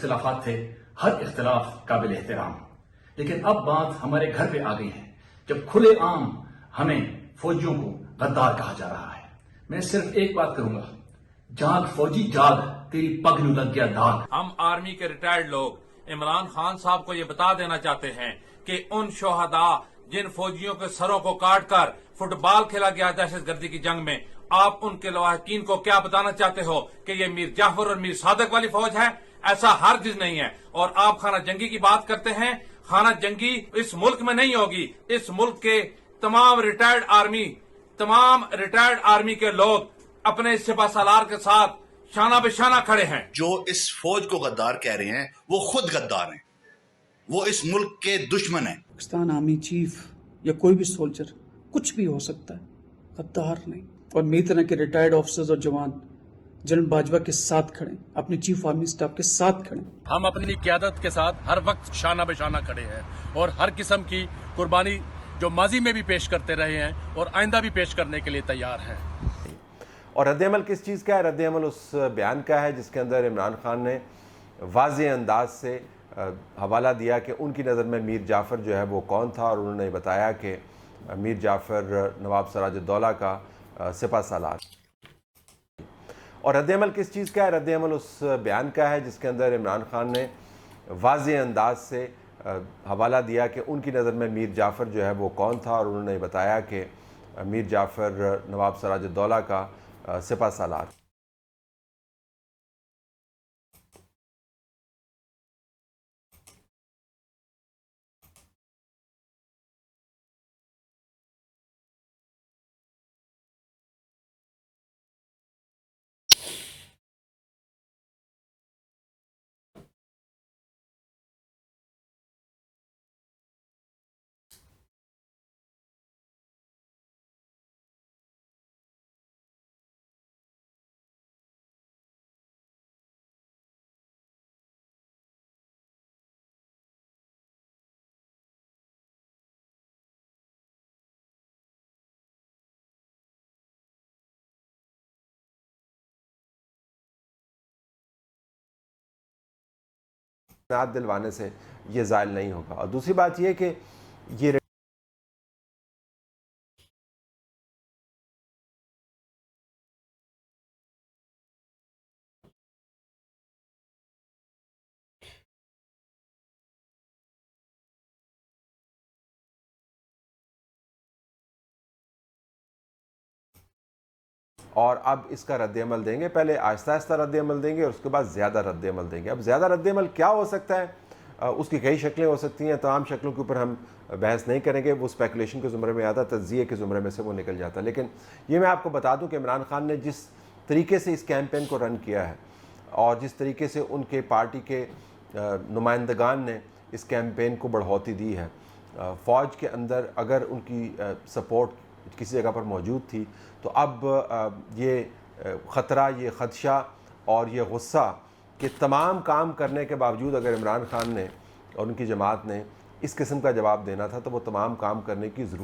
इख्तिलाफात थे, हर इख्तिलाफ काबिल एहतराम। लेकिन अब बात हमारे घर पे आ गई है, जब खुलेआम हमें फौजियों को गद्दार कहा जा रहा है। मैं सिर्फ एक बात करूंगा, जाग फौजी जाग, तेरी पग नू लग गया दाग। हम आर्मी के रिटायर्ड लोग इमरान खान साहब को ये बता देना चाहते हैं कि उन शोहदा जिन फौजियों के सरों को काटकर फुटबॉल खेला गया दहशतगर्दी की जंग में, आप उनके लवाहकीन को क्या बताना चाहते हो कि ये मीर जाफर और मीर सादक वाली फौज है? ऐसा हरगिज नहीं है। और आप खाना जंगी की बात करते हैं, खाना जंगी इस मुल्क में नहीं होगी। इस मुल्क के तमाम रिटायर्ड आर्मी के लोग अपने सिपा सालार के साथ शाना बेशाना खड़े हैं। जो इस फौज को गद्दार कह रहे हैं वो खुद गद्दार हैं, वो इस मुल्क के दुश्मन हैं। पाकिस्तान आर्मी चीफ या कोई भी सोल्जर कुछ भी हो सकता है, गद्दार नहीं। और मेरी तरह के रिटायर्ड ऑफिसर्स और जवान जनरल बाजवा के साथ खड़े, अपनी चीफ आर्मी स्टाफ के साथ खड़े। हम अपनी क़यादत के साथ हर वक्त शाना बेशाना खड़े हैं और हर किस्म की कुर्बानी जो माजी में भी पेश करते रहे हैं और आइंदा भी पेश करने के लिए तैयार हैं। और रद्द-ए-अमल किस चीज़ का है? रद्द-ए-अमल उस बयान का है जिसके अंदर इमरान खान ने वाज़ेह अंदाज से हवाला दिया कि उनकी नज़र में मीर जाफ़र जो है वो कौन था, और उन्होंने बताया कि मीर जाफ़र नवाब सिराजुद्दौला का सिपा सालार। और रद्द-ए-अमल किस चीज़ का है? रद्द-ए-अमल उस बयान का है जिसके अंदर इमरान खान ने वाज़ेह अंदाज से हवाला दिया कि उनकी नज़र में मीर जाफ़र जो है वो कौन था, और उन्होंने बताया कि मीर जाफ़र नवाब सिराजुद्दौला का सिपा सालार। दिलवाने से ये ज़ायल नहीं होगा। और दूसरी बात यह कि ये और अब इसका रद्द-ए-अमल देंगे, पहले आहिस्ता आहिस्ता रद्द-ए-अमल देंगे और उसके बाद ज़्यादा रद्द-ए-अमल देंगे। अब ज़्यादा रद्द-ए-अमल क्या हो सकता है, उसकी कई शक्लें हो सकती हैं। तमाम शक्लों के ऊपर हम बहस नहीं करेंगे, वो स्पेकुलेशन के ज़ुमरे में आता, तज्ज़िये के ज़ुमरे में से वो निकल जाता। लेकिन ये मैं आपको बता दूं कि इमरान खान ने जिस तरीके से इस कैंपेन को रन किया है और जिस तरीके से उनके पार्टी के नुमाइंदगान ने इस कैंपेन को बढ़ोतरी दी है, फ़ौज के अंदर अगर उनकी सपोर्ट किसी जगह पर मौजूद थी, तो अब ये ख़तरा, ये ख़दशा और ये गुस्सा कि तमाम काम करने के बावजूद अगर इमरान खान ने और उनकी जमात ने इस किस्म का जवाब देना था, तो वो तमाम काम करने की ज़रूरत